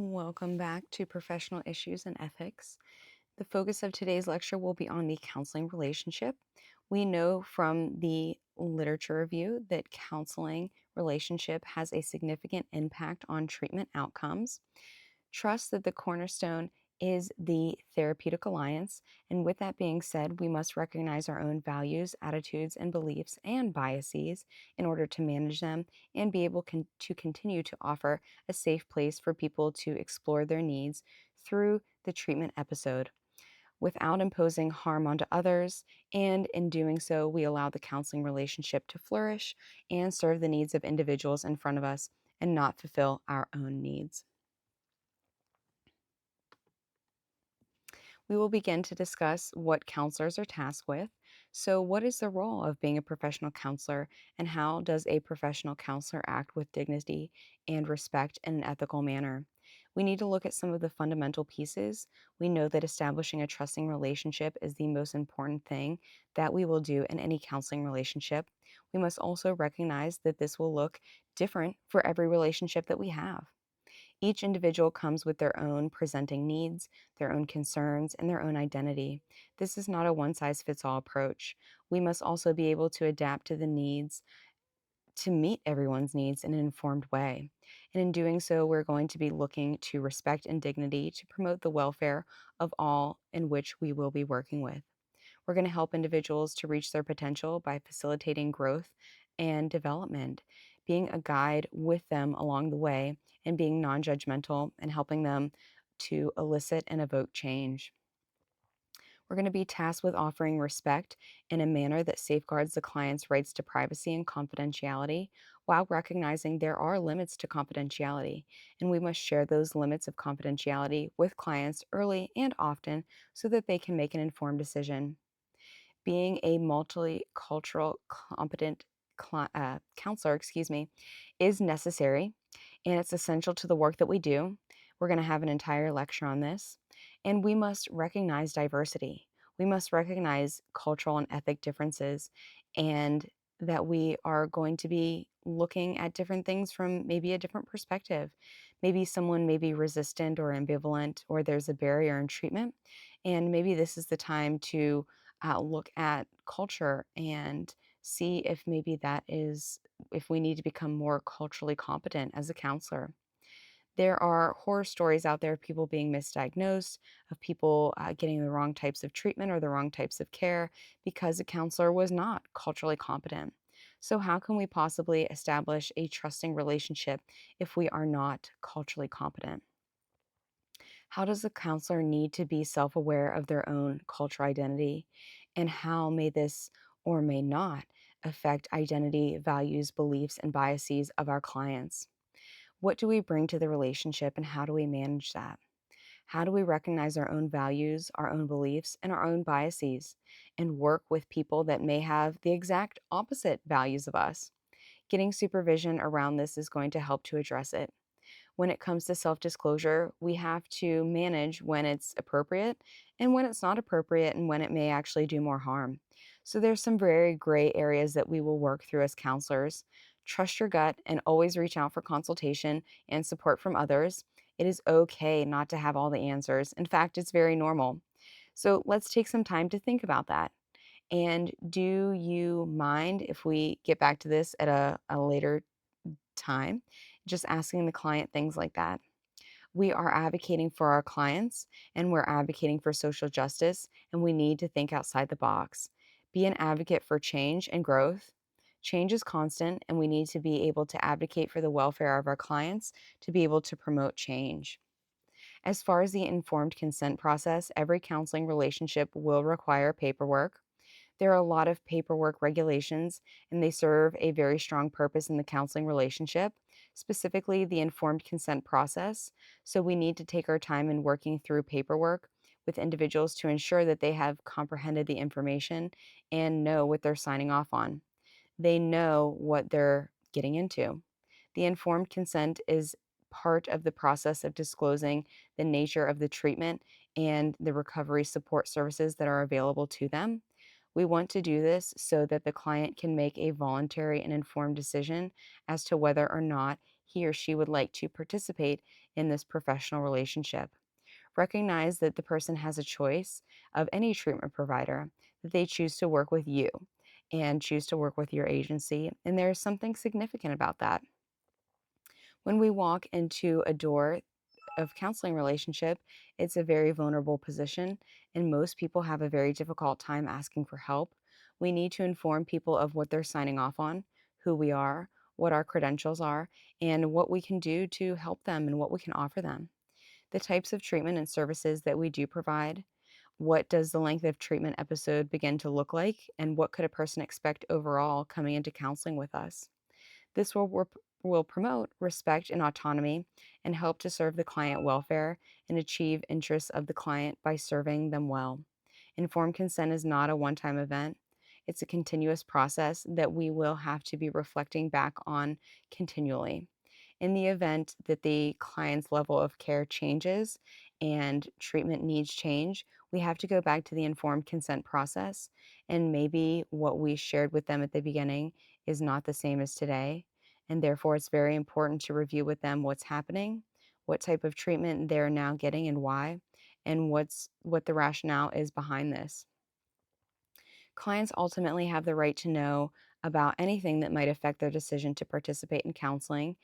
Welcome back to Professional Issues and Ethics. The focus of today's lecture will be on the counseling relationship. We know from the literature review that counseling relationship has a significant impact on treatment outcomes. Trust that the cornerstone is the therapeutic alliance. And with that being said, we must recognize our own values, attitudes, and beliefs and biases in order to manage them and be able to continue to offer a safe place for people to explore their needs through the treatment episode without imposing harm onto others. And in doing so, we allow the counseling relationship to flourish and serve the needs of individuals in front of us and not fulfill our own needs. We will begin to discuss what counselors are tasked with. So, what is the role of being a professional counselor, and how does a professional counselor act with dignity and respect in an ethical manner? We need to look at some of the fundamental pieces. We know that establishing a trusting relationship is the most important thing that we will do in any counseling relationship. We must also recognize that this will look different for every relationship that we have. Each individual comes with their own presenting needs, their own concerns, and their own identity. This is not a one size fits all approach. We must also be able to adapt to the needs to meet everyone's needs in an informed way. And in doing so, we're going to be looking to respect and dignity to promote the welfare of all in which we will be working with. We're going to help individuals to reach their potential by facilitating growth and development, being a guide with them along the way, and being non judgmental and helping them to elicit and evoke change. We're going to be tasked with offering respect in a manner that safeguards the client's rights to privacy and confidentiality while recognizing there are limits to confidentiality, and we must share those limits of confidentiality with clients early and often so that they can make an informed decision. Being a multicultural competent counselor, is necessary, and it's essential to the work that we do. We're going to have an entire lecture on this, and we must recognize diversity. We must recognize cultural and ethnic differences, and that we are going to be looking at different things from maybe a different perspective. Maybe someone may be resistant or ambivalent, or there's a barrier in treatment, and maybe this is the time to look at culture and see if maybe that is if we need to become more culturally competent as a counselor. There are horror stories out there of people being misdiagnosed, of people getting the wrong types of treatment or the wrong types of care because a counselor was not culturally competent. So, how can we possibly establish a trusting relationship if we are not culturally competent? How does a counselor need to be self aware of their own cultural identity? And how may this or may not affect identity, values, beliefs, and biases of our clients? What do we bring to the relationship and how do we manage that? How do we recognize our own values, our own beliefs, and our own biases and work with people that may have the exact opposite values of us? Getting supervision around this is going to help to address it. When it comes to self disclosure, we have to manage when it's appropriate and when it's not appropriate and when it may actually do more harm. So there's some very gray areas that we will work through as counselors. Trust your gut and always reach out for consultation and support from others. It is okay not to have all the answers. In fact, it's very normal. So let's take some time to think about that. And do you mind if we get back to this at a later time, just asking the client things like that? We are advocating for our clients and we're advocating for social justice, and we need to think outside the box. Be an advocate for change and growth. Change is constant, and we need to be able to advocate for the welfare of our clients to be able to promote change. As far as the informed consent process, every counseling relationship will require paperwork. There are a lot of paperwork regulations, and they serve a very strong purpose in the counseling relationship, specifically the informed consent process. So we need to take our time in working through paperwork with individuals to ensure that they have comprehended the information and know what they're signing off on. They know what they're getting into. The informed consent is part of the process of disclosing the nature of the treatment and the recovery support services that are available to them. We want to do this so that the client can make a voluntary and informed decision as to whether or not he or she would like to participate in this professional relationship. Recognize that the person has a choice of any treatment provider, that they choose to work with you and choose to work with your agency, and there's something significant about that. When we walk into a door of counseling relationship, it's a very vulnerable position, and most people have a very difficult time asking for help. We need to inform people of what they're signing off on, who we are, what our credentials are, and what we can do to help them and what we can offer them. The types of treatment and services that we do provide. What does the length of treatment episode begin to look like? And what could a person expect overall coming into counseling with us? This will promote respect and autonomy and help to serve the client welfare and achieve interests of the client by serving them well. Informed consent is not a one time event. It's a continuous process that we will have to be reflecting back on continually. In the event that the client's level of care changes and treatment needs change, we have to go back to the informed consent process. And maybe what we shared with them at the beginning is not the same as today. And therefore, it's very important to review with them what's happening, what type of treatment they're now getting and why, and what the rationale is behind this. Clients ultimately have the right to know about anything that might affect their decision to participate in counseling,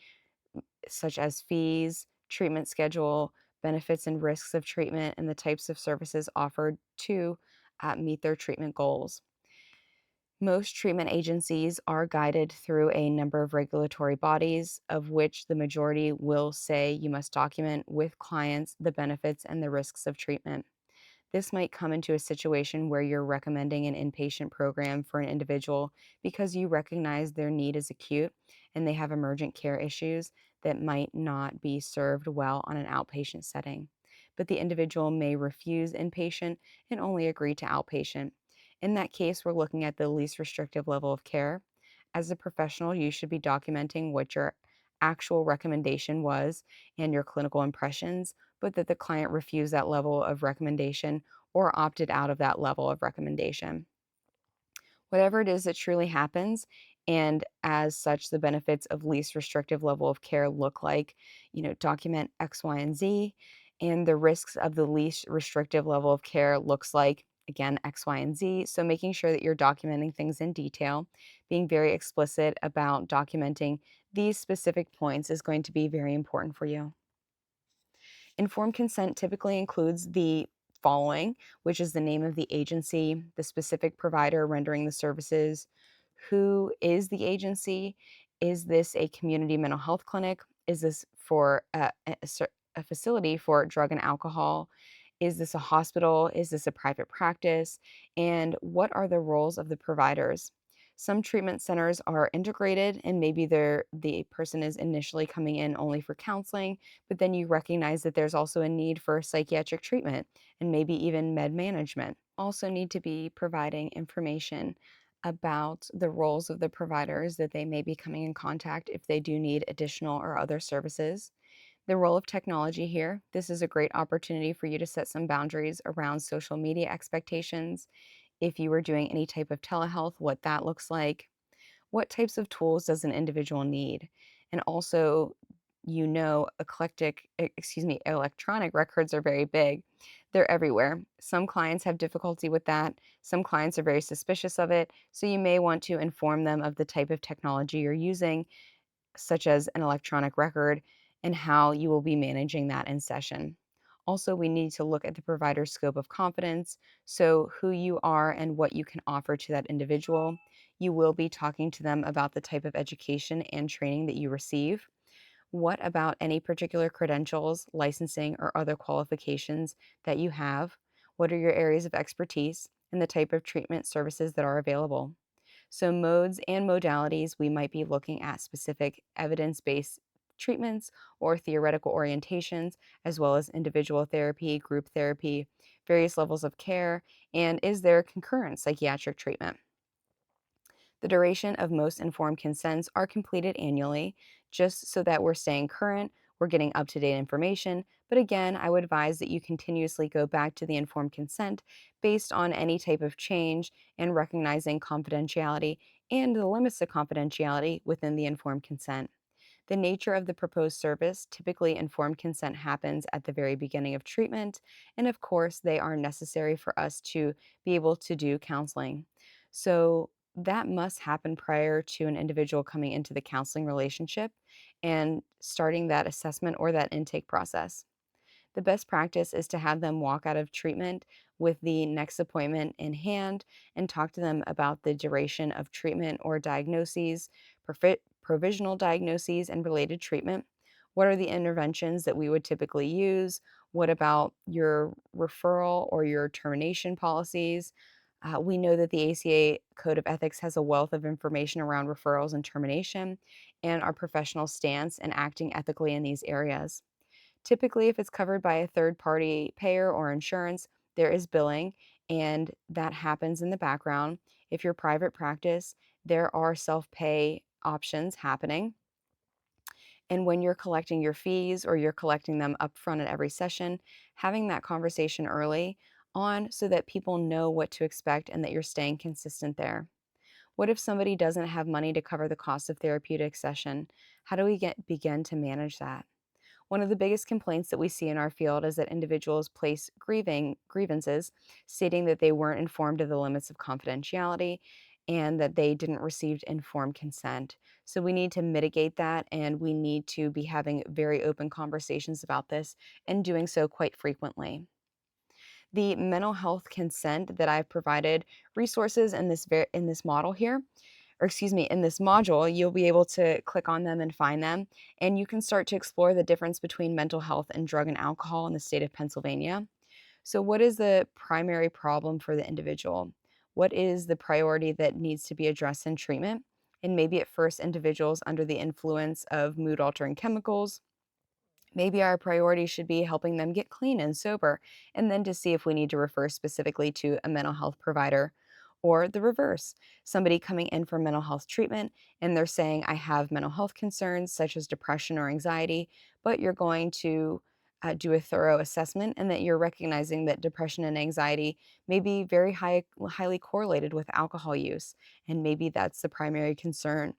such as fees, treatment schedule, benefits and risks of treatment, and the types of services offered to meet their treatment goals. Most treatment agencies are guided through a number of regulatory bodies, of which the majority will say you must document with clients the benefits and the risks of treatment. This might come into a situation where you're recommending an inpatient program for an individual because you recognize their need is acute and they have emergent care issues that might not be served well on an outpatient setting. But the individual may refuse inpatient and only agree to outpatient. In that case, we're looking at the least restrictive level of care. As a professional, you should be documenting what your actual recommendation was and your clinical impressions, but that the client refused that level of recommendation or opted out of that level of recommendation. Whatever it is that truly happens, and as such, the benefits of least restrictive level of care look like, document X, Y, and Z, and the risks of the least restrictive level of care looks like, again, X, Y, and Z. So making sure that you're documenting things in detail, being very explicit about documenting these specific points is going to be very important for you. Informed consent typically includes the following, which is the name of the agency, the specific provider rendering the services, who is the agency, is this a community mental health clinic, is this for a facility for drug and alcohol, is this a hospital, is this a private practice, and what are the roles of the providers. Some treatment centers are integrated and maybe the person is initially coming in only for counseling, but then you recognize that there's also a need for psychiatric treatment and maybe even med management. Also need to be providing information about the roles of the providers that they may be coming in contact if they do need additional or other services. The role of technology here. This is a great opportunity for you to set some boundaries around social media expectations. If you were doing any type of telehealth, what that looks like. What types of tools does an individual need? And also, electronic records are very big. They're everywhere. Some clients have difficulty with that. Some clients are very suspicious of it. So you may want to inform them of the type of technology you're using, such as an electronic record, and how you will be managing that in session. Also, we need to look at the provider's scope of confidence, so who you are and what you can offer to that individual. You will be talking to them about the type of education and training that you receive. What about any particular credentials, licensing, or other qualifications that you have? What are your areas of expertise and the type of treatment services that are available? So, modes and modalities, we might be looking at specific evidence based treatments or theoretical orientations, as well as individual therapy, group therapy, various levels of care, and is there concurrent psychiatric treatment? The duration of most informed consents are completed annually, just so that we're staying current, we're getting up to date information. But again, I would advise that you continuously go back to the informed consent based on any type of change and recognizing confidentiality and the limits to confidentiality within the informed consent. The nature of the proposed service, typically informed consent happens at the very beginning of treatment, and of course, they are necessary for us to be able to do counseling. So, that must happen prior to an individual coming into the counseling relationship and starting that assessment or that intake process. The best practice is to have them walk out of treatment with the next appointment in hand and talk to them about the duration of treatment or diagnoses, provisional diagnoses, and related treatment. What are the interventions that we would typically use? What about your referral or your termination policies? We know that the ACA Code of Ethics has a wealth of information around referrals and termination and our professional stance and acting ethically in these areas. Typically, if it's covered by a third party payer or insurance, there is billing, and that happens in the background. If you're private practice, there are self pay options happening. And when you're collecting your fees or you're collecting them upfront at every session, having that conversation early on so that people know what to expect and that you're staying consistent there. What if somebody doesn't have money to cover the cost of therapeutic session? How do we begin to manage that? One of the biggest complaints that we see in our field is that individuals place grievances stating that they weren't informed of the limits of confidentiality and that they didn't receive informed consent. So we need to mitigate that and we need to be having very open conversations about this and doing so quite frequently. The mental health consent that I've provided resources in in this model here, or excuse me, in this module, you'll be able to click on them and find them, and you can start to explore the difference between mental health and drug and alcohol in the state of Pennsylvania. So, what is the primary problem for the individual? What is the priority that needs to be addressed in treatment? And maybe at first, individuals under the influence of mood altering chemicals. Maybe our priority should be helping them get clean and sober, and then to see if we need to refer specifically to a mental health provider. Or the reverse, somebody coming in for mental health treatment and they're saying, I have mental health concerns such as depression or anxiety, but you're going to do a thorough assessment and that you're recognizing that depression and anxiety may be highly correlated with alcohol use. And maybe that's the primary concern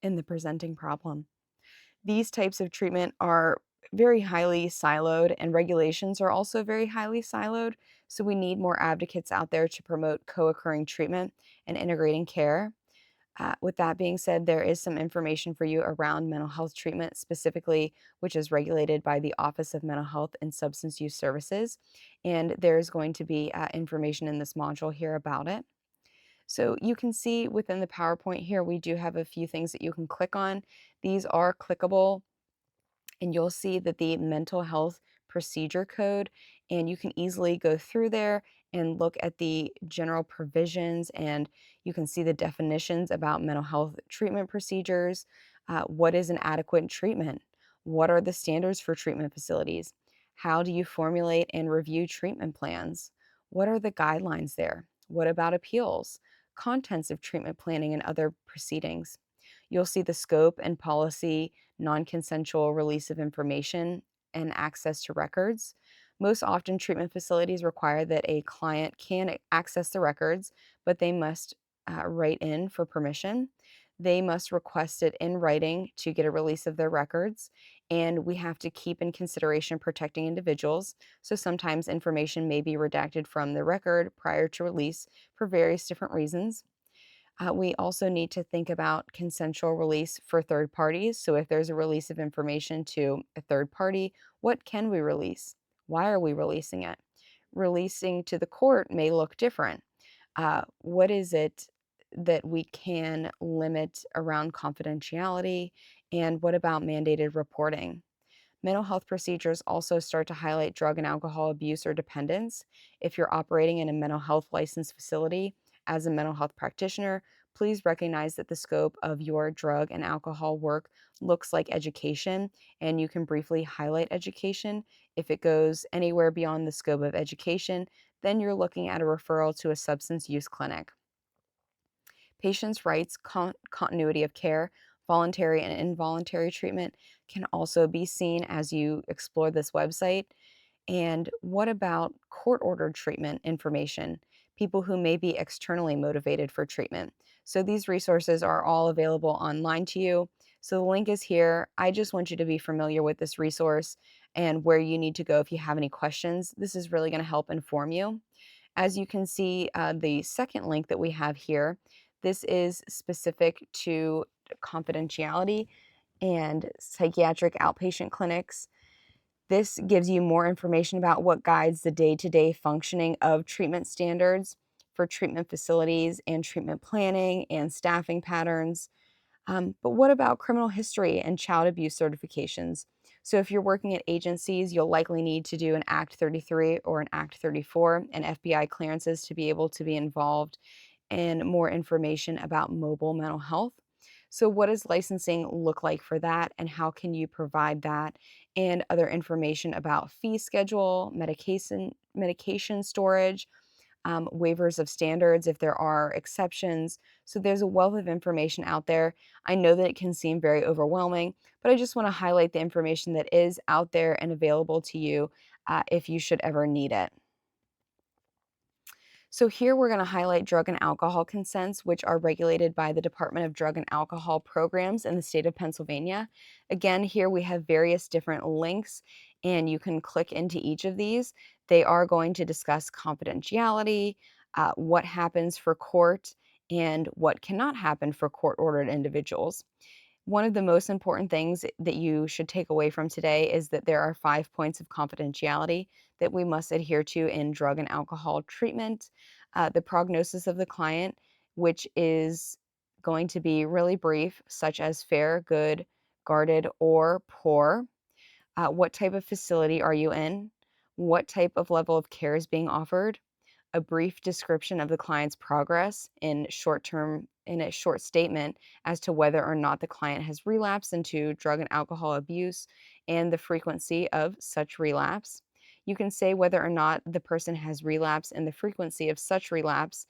in the presenting problem. These types of treatment are very highly siloed, and regulations are also very highly siloed. So, we need more advocates out there to promote co occurring treatment and integrating care. With that being said, there is some information for you around mental health treatment, specifically, which is regulated by the Office of Mental Health and Substance Use Services. And there's going to be information in this module here about it. So you can see within the PowerPoint here, we do have a few things that you can click on. These are clickable and you'll see that the mental health procedure code, and you can easily go through there and look at the general provisions, and you can see the definitions about mental health treatment procedures. What is an adequate treatment? What are the standards for treatment facilities? How do you formulate and review treatment plans? What are the guidelines there? What about appeals? Contents of treatment planning and other proceedings. You'll see the scope and policy, non consensual release of information, and access to records. Most often, treatment facilities require that a client can access the records, but they must write in for permission. They must request it in writing to get a release of their records. And we have to keep in consideration protecting individuals. So sometimes information may be redacted from the record prior to release for various different reasons. We also need to think about consensual release for third parties. So, if there's a release of information to a third party, what can we release? Why are we releasing it? Releasing to the court may look different. What is it that we can limit around confidentiality? And what about mandated reporting? Mental health procedures also start to highlight drug and alcohol abuse or dependence. If you're operating in a mental health licensed facility as a mental health practitioner, please recognize that the scope of your drug and alcohol work looks like education, and you can briefly highlight education. If it goes anywhere beyond the scope of education, then you're looking at a referral to a substance use clinic. Patients' rights, continuity of care, voluntary and involuntary treatment can also be seen as you explore this website. And what about court ordered treatment information? People who may be externally motivated for treatment. So these resources are all available online to you. So the link is here. I just want you to be familiar with this resource and where you need to go if you have any questions. This is really going to help inform you. As you can see, the second link that we have here, this is specific to confidentiality and psychiatric outpatient clinics. This gives you more information about what guides the day to day functioning of treatment standards for treatment facilities and treatment planning and staffing patterns. But what about criminal history and child abuse certifications? So, if you're working at agencies, you'll likely need to do an Act 33 or an Act 34 and FBI clearances to be able to be involved and more information about mobile mental health. So, what does licensing look like for that, and how can you provide that? And other information about fee schedule, medication storage, waivers of standards if there are exceptions. So there's a wealth of information out there. I know that it can seem very overwhelming, but I just want to highlight the information that is out there and available to you if you should ever need it. So here we're going to highlight drug and alcohol consents, which are regulated by the Department of Drug and Alcohol Programs in the state of Pennsylvania. Again, here we have various different links, and you can click into each of these. They are going to discuss confidentiality, what happens for court, and what cannot happen for court-ordered individuals. One of the most important things that you should take away from today is that there are 5 points of confidentiality that we must adhere to in drug and alcohol treatment. The prognosis of the client, which is going to be really brief, such as fair, good, guarded, or poor. What type of facility are you in? What type of level of care is being offered? A brief description of the client's progress in a short statement as to whether or not the client has relapsed into drug and alcohol abuse and the frequency of such relapse. You can say whether or not the person has relapsed and the frequency of such relapse,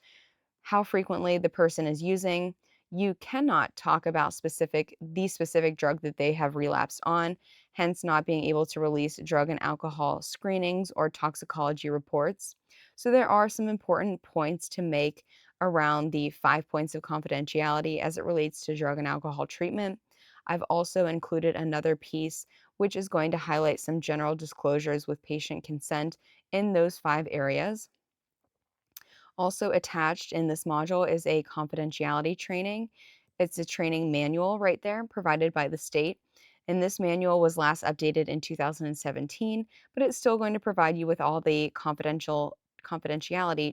how frequently the person is using. You cannot talk about the specific drug that they have relapsed on, hence not being able to release drug and alcohol screenings or toxicology reports. So there are some important points to make around the 5 points of confidentiality as it relates to drug and alcohol treatment. I've also included another piece which is going to highlight some general disclosures with patient consent in those 5 areas. Also attached in this module is a confidentiality training. It's a training manual right there provided by the state. And this manual was last updated in 2017, but it's still going to provide you with all the confidentiality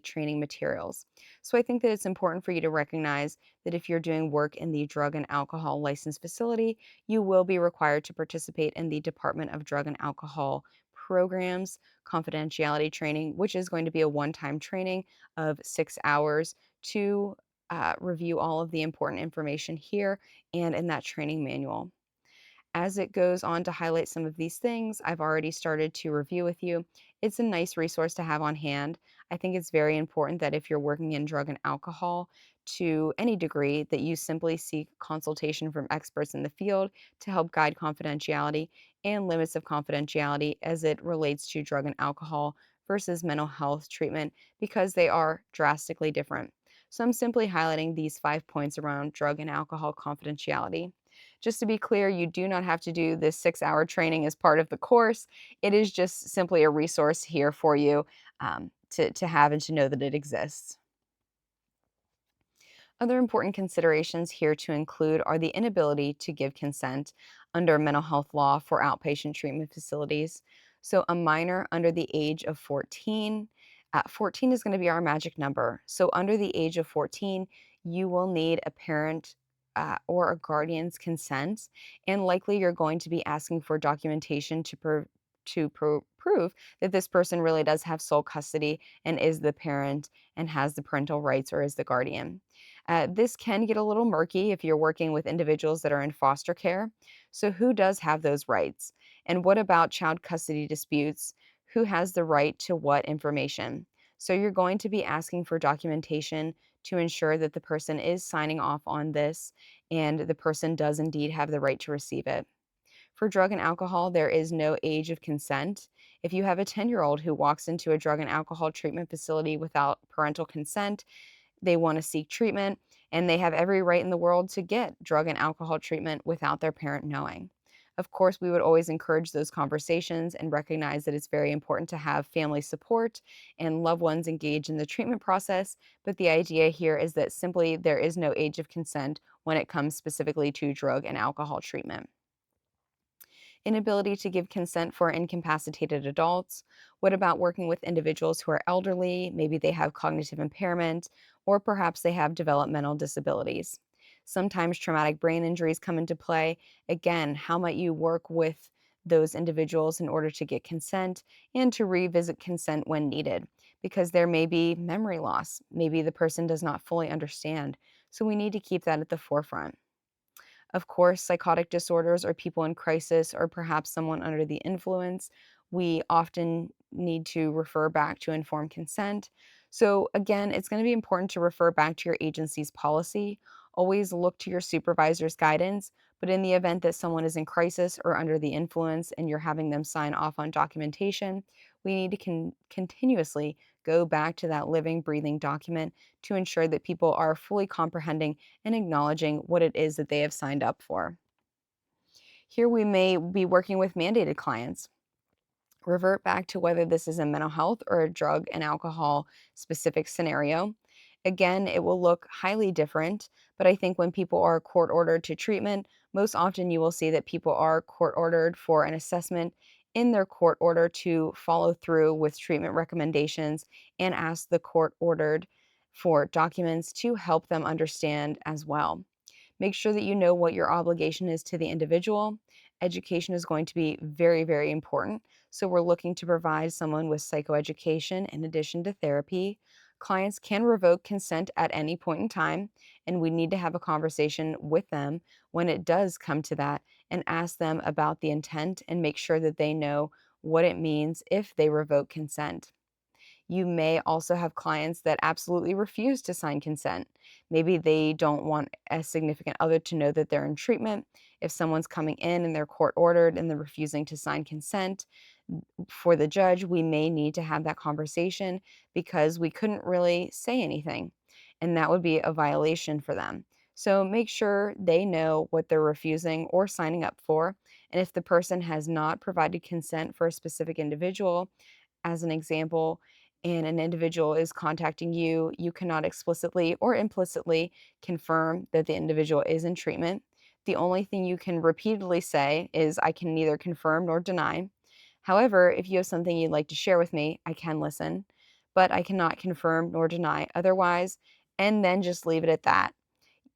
training materials. So I think that it's important for you to recognize that if you're doing work in the drug and alcohol licensed facility, you will be required to participate in the Department of Drug and Alcohol programs confidentiality training, which is going to be a one-time training of 6 hours to review all of the important information here and in that training manual. As it goes on to highlight some of these things, I've already started to review with you. It's a nice resource to have on hand. I think it's very important that if you're working in drug and alcohol to any degree, that you simply seek consultation from experts in the field to help guide confidentiality and limits of confidentiality as it relates to drug and alcohol versus mental health treatment because they are drastically different. So I'm simply highlighting these 5 points around drug and alcohol confidentiality. Just to be clear, you do not have to do this 6 hour training as part of the course. It is just simply a resource here for you to have and to know that it exists. Other important considerations here to include are the inability to give consent under mental health law for outpatient treatment facilities. So, a minor under the age of 14, 14 is going to be our magic number. So, under the age of 14, you will need a parent or a guardian's consent, and likely you're going to be asking for documentation prove that this person really does have sole custody and is the parent and has the parental rights or is the guardian. This can get a little murky if you're working with individuals that are in foster care. So, who does have those rights? And what about child custody disputes? Who has the right to what information? So, you're going to be asking for documentation to ensure that the person is signing off on this and the person does indeed have the right to receive it. For drug and alcohol, there is no age of consent. If you have a 10-year-old who walks into a drug and alcohol treatment facility without parental consent, they want to seek treatment, and they have every right in the world to get drug and alcohol treatment without their parent knowing. Of course, we would always encourage those conversations and recognize that it's very important to have family support and loved ones engaged in the treatment process. But the idea here is that simply there is no age of consent when it comes specifically to drug and alcohol treatment. Inability to give consent for incapacitated adults. What about working with individuals who are elderly? Maybe they have cognitive impairment, or perhaps they have developmental disabilities. Sometimes traumatic brain injuries come into play. Again, how might you work with those individuals in order to get consent and to revisit consent when needed? Because there may be memory loss. Maybe the person does not fully understand. So we need to keep that at the forefront. Of course, psychotic disorders or people in crisis or perhaps someone under the influence, we often need to refer back to informed consent. So, again, it's going to be important to refer back to your agency's policy. Always look to your supervisor's guidance. But in the event that someone is in crisis or under the influence and you're having them sign off on documentation, we need to continuously go back to that living, breathing document to ensure that people are fully comprehending and acknowledging what it is that they have signed up for. Here we may be working with mandated clients. Revert back to whether this is a mental health or a drug and alcohol specific scenario. Again, it will look highly different, but I think when people are court ordered to treatment, most often you will see that people are court ordered for an assessment in their court order to follow through with treatment recommendations and ask the court ordered for documents to help them understand as well. Make sure that you know what your obligation is to the individual. Education is going to be very, very important. So, we're looking to provide someone with psychoeducation in addition to therapy. Clients can revoke consent at any point in time, and we need to have a conversation with them when it does come to that and ask them about the intent and make sure that they know what it means if they revoke consent. You may also have clients that absolutely refuse to sign consent. Maybe they don't want a significant other to know that they're in treatment. If someone's coming in and they're court ordered and they're refusing to sign consent, for the judge, we may need to have that conversation because we couldn't really say anything, and that would be a violation for them. So make sure they know what they're refusing or signing up for. And if the person has not provided consent for a specific individual, as an example, and an individual is contacting you, you cannot explicitly or implicitly confirm that the individual is in treatment. The only thing you can repeatedly say is, I can neither confirm nor deny. However, if you have something you'd like to share with me, I can listen, but I cannot confirm nor deny otherwise, and then just leave it at that.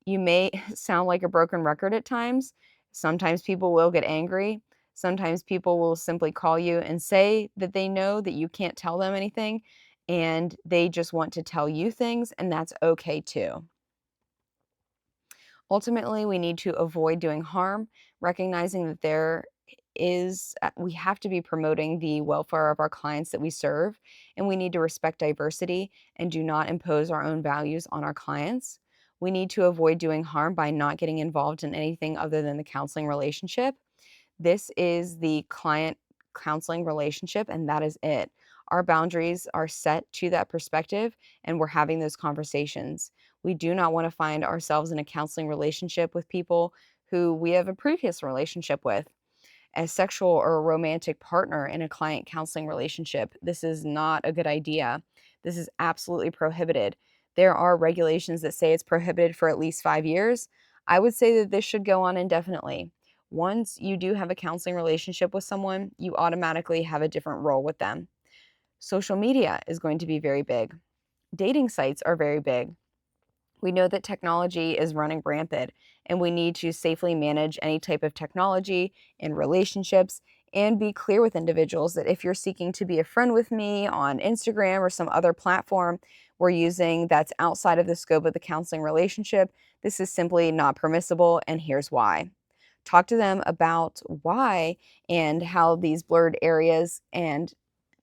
You may sound like a broken record at times. Sometimes people will get angry. Sometimes people will simply call you and say that they know that you can't tell them anything and they just want to tell you things, and that's okay too. Ultimately, we need to avoid doing harm, recognizing that we have to be promoting the welfare of our clients that we serve, and we need to respect diversity and do not impose our own values on our clients. We need to avoid doing harm by not getting involved in anything other than the counseling relationship. This is the client counseling relationship, and that is it. Our boundaries are set to that perspective, and we're having those conversations. We do not want to find ourselves in a counseling relationship with people who we have a previous relationship with. A sexual or a romantic partner in a client counseling relationship. This is not a good idea. This is absolutely prohibited. There are regulations that say it's prohibited for at least 5 years. I would say that this should go on indefinitely. Once you do have a counseling relationship with someone, you automatically have a different role with them. Social media is going to be very big. Dating sites are very big. We know that technology is running rampant, and we need to safely manage any type of technology in relationships and be clear with individuals that if you're seeking to be a friend with me on Instagram or some other platform we're using that's outside of the scope of the counseling relationship, this is simply not permissible, and here's why. Talk to them about why and how these blurred areas and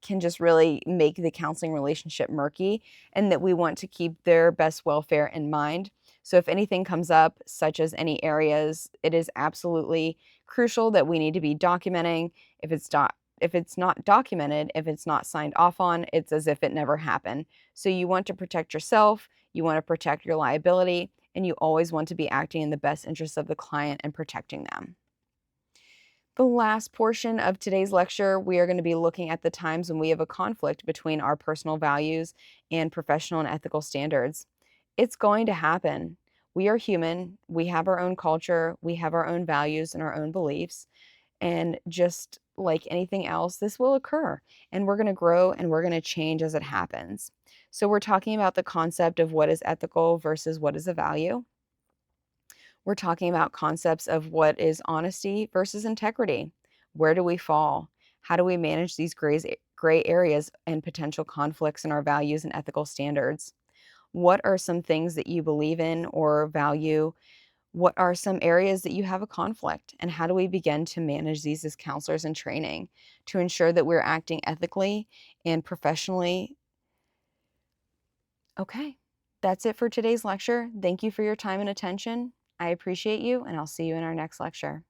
can just really make the counseling relationship murky, and that we want to keep their best welfare in mind. So if anything comes up, such as any areas, it is absolutely crucial that we need to be documenting. If it's not documented, if it's not signed off on, it's as if it never happened. So you want to protect yourself, you want to protect your liability, and you always want to be acting in the best interests of the client and protecting them. The last portion of today's lecture, we are going to be looking at the times when we have a conflict between our personal values and professional and ethical standards. It's going to happen. We are human. We have our own culture. We have our own values and our own beliefs. And just like anything else, this will occur. And we're going to grow and we're going to change as it happens. So, we're talking about the concept of what is ethical versus what is a value. We're talking about concepts of what is honesty versus integrity. Where do we fall? How do we manage these gray areas and potential conflicts in our values and ethical standards? What are some things that you believe in or value? What are some areas that you have a conflict? And how do we begin to manage these as counselors in training to ensure that we're acting ethically and professionally? Okay, that's it for today's lecture. Thank you for your time and attention. I appreciate you, and I'll see you in our next lecture.